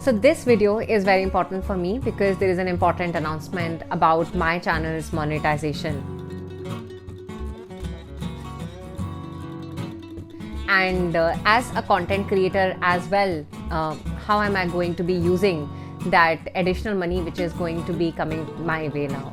So this video is very important for me because there is an important announcement about my channel's monetization. And as a content creator as well, how am I going to be using that additional money which is going to be coming my way now?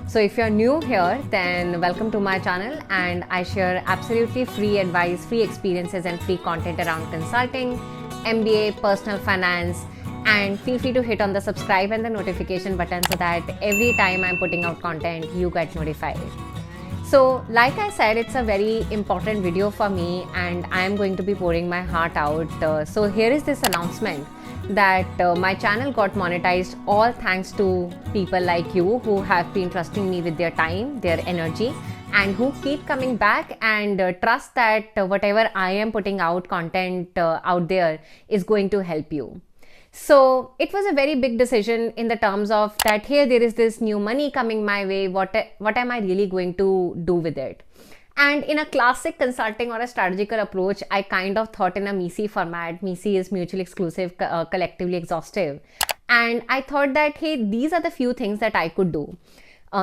So if you're new here, then welcome to my channel, and I share absolutely free advice, free experiences and free content around consulting, MBA, personal finance, and feel free to hit on the subscribe and the notification button so that every time I'm putting out content, you get notified. So like I said, it's a very important video for me and I am going to be pouring my heart out. So here is this announcement that my channel got monetized, all thanks to people like you who have been trusting me with their time, their energy, and who keep coming back and trust that whatever I am putting out content out there is going to help you. So it was a very big decision in the terms of that, here there is this new money coming my way, what am I really going to do with it? And in a classic consulting or a strategical approach, I kind of thought in a MISI format. MISI is mutually exclusive, collectively exhaustive. And I thought that, hey, these are the few things that I could do.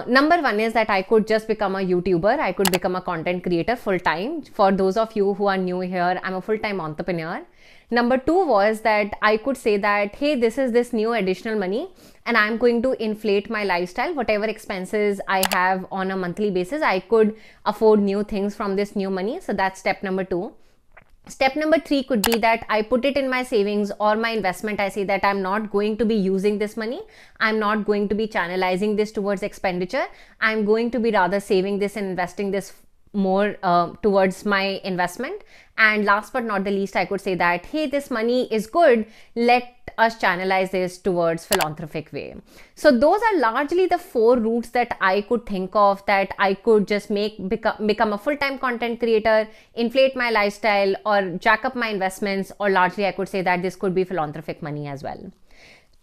Number one is that I could just become a YouTuber. I could become a content creator full time. For those of you who are new here, I'm a full-time entrepreneur. Number two was that I could say that, hey, this is this new additional money and I'm going to inflate my lifestyle. Whatever expenses I have on a monthly basis, I could afford new things from this new money. So that's step number two. Step number three could be that I put it in my savings or my investment. I say that I'm not going to be using this money. I'm not going to be channelizing this towards expenditure. I'm going to be rather saving this and investing this more towards my investment. And last but not the least, I could say that, hey, this money is good. Let us channelize this towards philanthropic way. So those are largely the four routes that I could think of, that I could just become a full-time content creator, inflate my lifestyle, or jack up my investments, or largely I could say that this could be philanthropic money as well.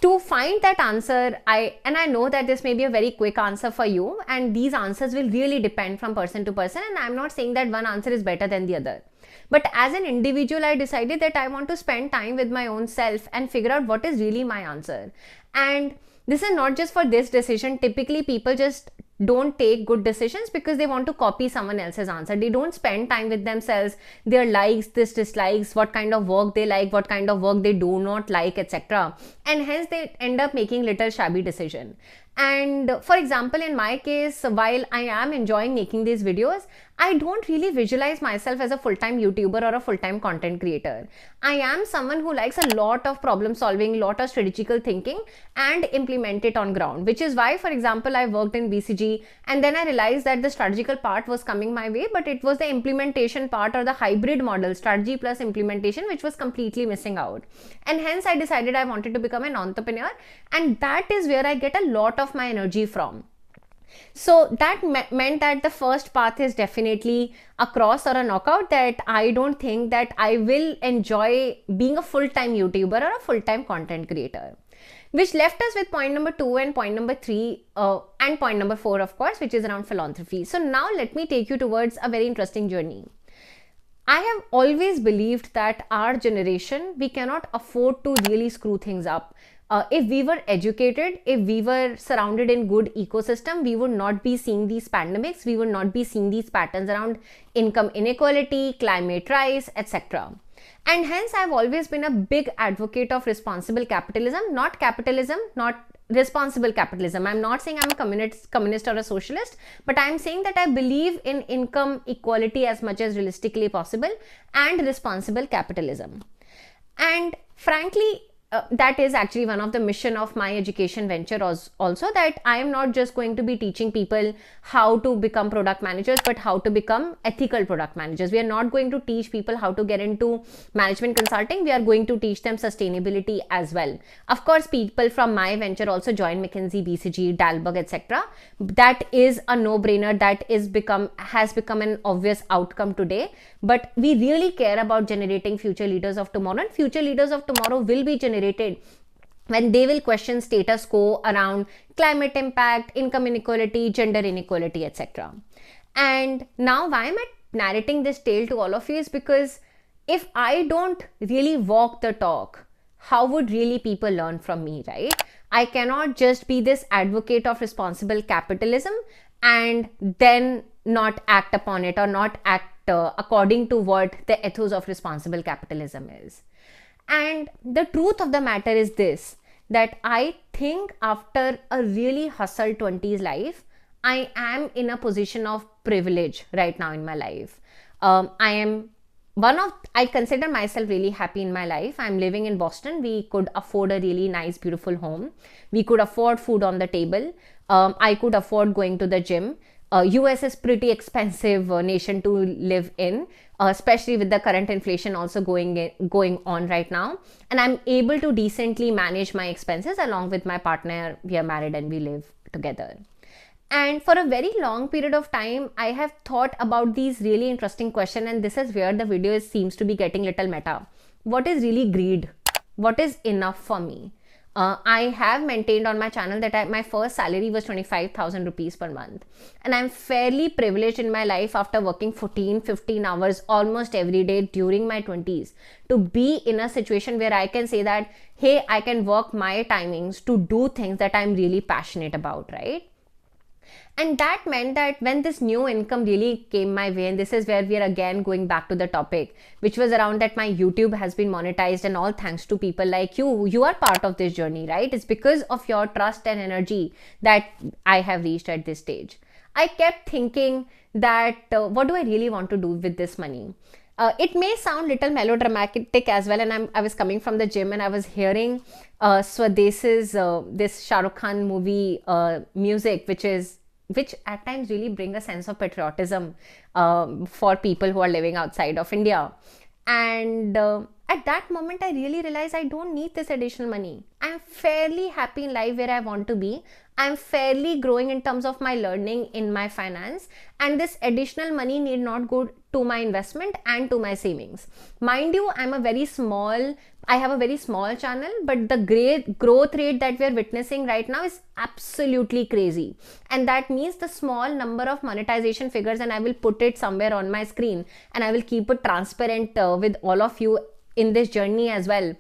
To find that answer, I know that this may be a very quick answer for you, and these answers will really depend from person to person, and I'm not saying that one answer is better than the other. But as an individual, I decided that I want to spend time with my own self and figure out what is really my answer. And this is not just for this decision. Typically, people just don't take good decisions because they want to copy someone else's answer. They don't spend time with themselves, their likes, dislikes, what kind of work they like, what kind of work they do not like, etc. And hence they end up making little shabby decision. And for example, in my case, while I am enjoying making these videos, I don't really visualize myself as a full-time YouTuber or a full-time content creator. I am someone who likes a lot of problem solving, lot of strategical thinking, and implement it on ground, which is why, for example, I worked in BCG and then I realized that the strategical part was coming my way, but it was the implementation part or the hybrid model, strategy plus implementation, which was completely missing out. And hence I decided I wanted to become an entrepreneur, and that is where I get a lot of my energy from. So that meant that the first path is definitely a cross or a knockout, that I don't think that I will enjoy being a full-time YouTuber or a full-time content creator. Which left us with point number two and point number three and point number four, of course, which is around philanthropy. So now let me take you towards a very interesting journey. I have always believed that our generation, we cannot afford to really screw things up. If we were educated, if we were surrounded in good ecosystem, we would not be seeing these pandemics, we would not be seeing these patterns around income inequality, climate rise, etc. And hence I've always been a big advocate of responsible capitalism, not responsible capitalism. I'm not saying I'm a communist or a socialist, but I'm saying that I believe in income equality as much as realistically possible and responsible capitalism. And frankly, that is actually one of the mission of my education venture also, that I am not just going to be teaching people how to become product managers, but how to become ethical product managers. We are not going to teach people how to get into management consulting. We are going to teach them sustainability as well. Of course, people from my venture also join McKinsey, BCG, Dalberg, etc. That is a no-brainer. That has become an obvious outcome today. But we really care about generating future leaders of tomorrow, and future leaders of tomorrow will be generated when they will question status quo around climate impact, income inequality, gender inequality, etc. And now why am I narrating this tale to all of you is because if I don't really walk the talk, how would really people learn from me, right? I cannot just be this advocate of responsible capitalism and then not act upon it or not act according to what the ethos of responsible capitalism is. And the truth of the matter is this, that I think after a really hustle 20s life, I am in a position of privilege right now in my life. I consider myself really happy in my life. I'm living in Boston. We could afford a really nice, beautiful home. We could afford food on the table. I could afford going to the gym. US is pretty expensive nation to live in, especially with the current inflation also going on right now. And I'm able to decently manage my expenses along with my partner. We are married and we live together. And for a very long period of time, I have thought about these really interesting questions, and this is where the video seems to be getting little meta. What is really greed? What is enough for me? I have maintained on my channel that my first salary was 25,000 rupees per month. And I'm fairly privileged in my life after working 15 hours almost every day during my 20s to be in a situation where I can say that, hey, I can work my timings to do things that I'm really passionate about, right? And that meant that when this new income really came my way, and this is where we are again going back to the topic, which was around that my YouTube has been monetized, and all thanks to people like you. You are part of this journey, right? It's because of your trust and energy that I have reached at this stage. I kept thinking that what do I really want to do with this money? It may sound little melodramatic as well, and I was coming from the gym and I was hearing Swadesh's this Shah Rukh Khan movie music, which at times really bring a sense of patriotism for people who are living outside of India. And at that moment, I really realized I don't need this additional money. I'm fairly happy in life where I want to be. I'm fairly growing in terms of my learning in my finance, and this additional money need not go to my investment and to my savings. Mind you, I have a very small channel, but the great growth rate that we're witnessing right now is absolutely crazy. And that means the small number of monetization figures, and I will put it somewhere on my screen and I will keep it transparent with all of you in this journey as well,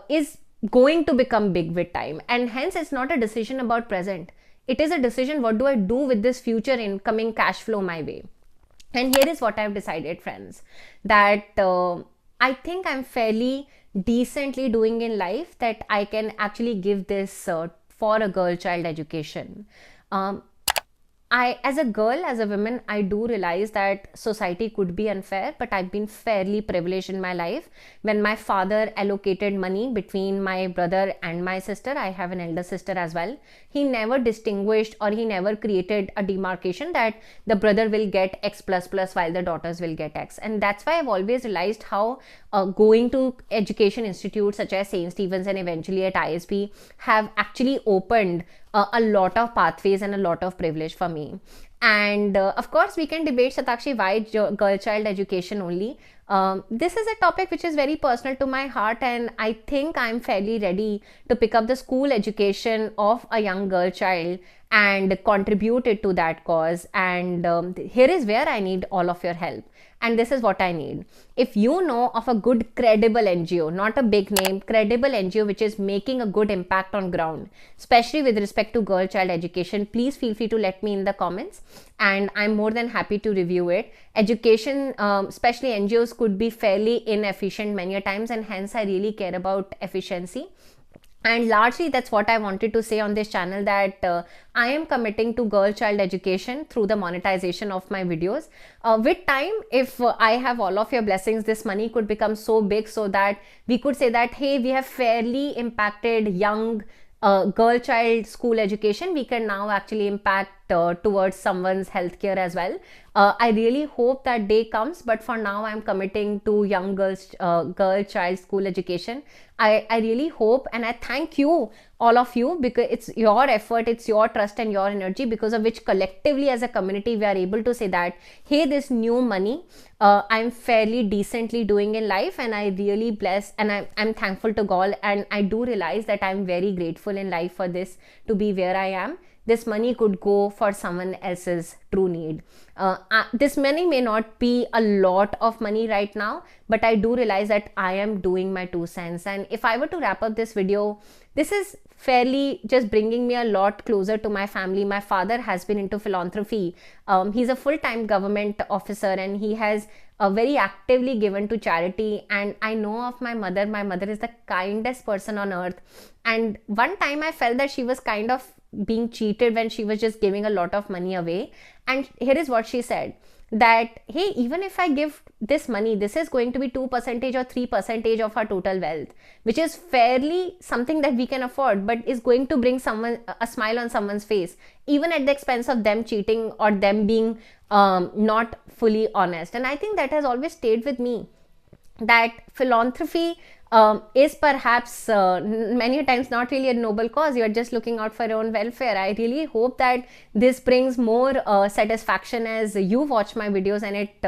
is going to become big with time. And hence it's not a decision about present. It is a decision, what do I do with this future incoming cash flow my way? And here is what I've decided, friends, that I think I'm fairly decently doing in life that I can actually give this for a girl child education. As a girl, as a woman, I do realize that society could be unfair, but I've been fairly privileged in my life. When my father allocated money between my brother and my sister, I have an elder sister as well. He never distinguished, or he never created a demarcation that the brother will get X plus plus while the daughters will get X. And that's why I've always realized how going to education institutes such as St. Stephen's and eventually at ISB have actually opened a lot of pathways and a lot of privilege for me. And of course, we can debate, Shatakshi, why girl child education only. This is a topic which is very personal to my heart, and I think I'm fairly ready to pick up the school education of a young girl child and contribute it to that cause. And here is where I need all of your help. And this is what I need. If you know of a good, credible NGO, not a big name, credible NGO which is making a good impact on ground, especially with respect to girl child education, please feel free to let me in the comments, and I'm more than happy to review it. Education, especially NGOs, could be fairly inefficient many a times, and hence I really care about efficiency. And largely that's what I wanted to say on this channel, that I am committing to girl child education through the monetization of my videos. With time, if I have all of your blessings, this money could become so big so that we could say that, hey, we have fairly impacted young girl child school education. We can now actually impact towards someone's healthcare as well. I really hope that day comes, but for now I'm committing to young girl child school education. I really hope, and I thank you, all of you, because it's your effort, it's your trust and your energy, because of which collectively as a community we are able to say that, hey, this new money I'm fairly decently doing in life, and I really bless, and I'm thankful to God, and I do realize that I'm very grateful in life for this to be where I am. this money could go for someone else's true need. This money may not be a lot of money right now, but I do realize that I am doing my 2 cents. And if I were to wrap up this video, this is fairly just bringing me a lot closer to my family. My father has been into philanthropy. He's a full-time government officer, and he has very actively given to charity. And I know of my mother. My mother is the kindest person on earth. And one time I felt that she was kind of being cheated when she was just giving a lot of money away. And here is what she said, that hey, even if I give this money, this is going to be 2% or 3% of our total wealth, which is fairly something that we can afford, but is going to bring someone a smile on someone's face, even at the expense of them cheating or them being not fully honest. And I think that has always stayed with me, that philanthropy is perhaps many times not really a noble cause. You are just looking out for your own welfare. I really hope that this brings more satisfaction as you watch my videos, and it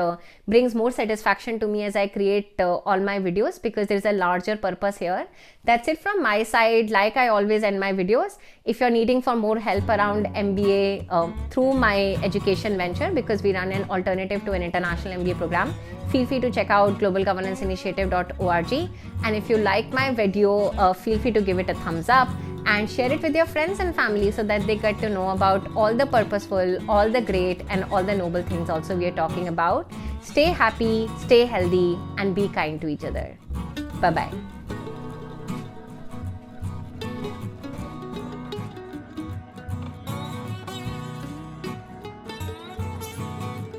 brings more satisfaction to me as I create all my videos, because there's a larger purpose here. That's it from my side. Like I always end my videos, if you're needing for more help around MBA through my education venture, because we run an alternative to an international MBA program, feel free to check out globalgovernance-initiative.org. And if you like my video, feel free to give it a thumbs up and share it with your friends and family, so that they get to know about all the purposeful, all the great, and all the noble things also we are talking about. Stay happy, stay healthy, and be kind to each other. Bye-bye.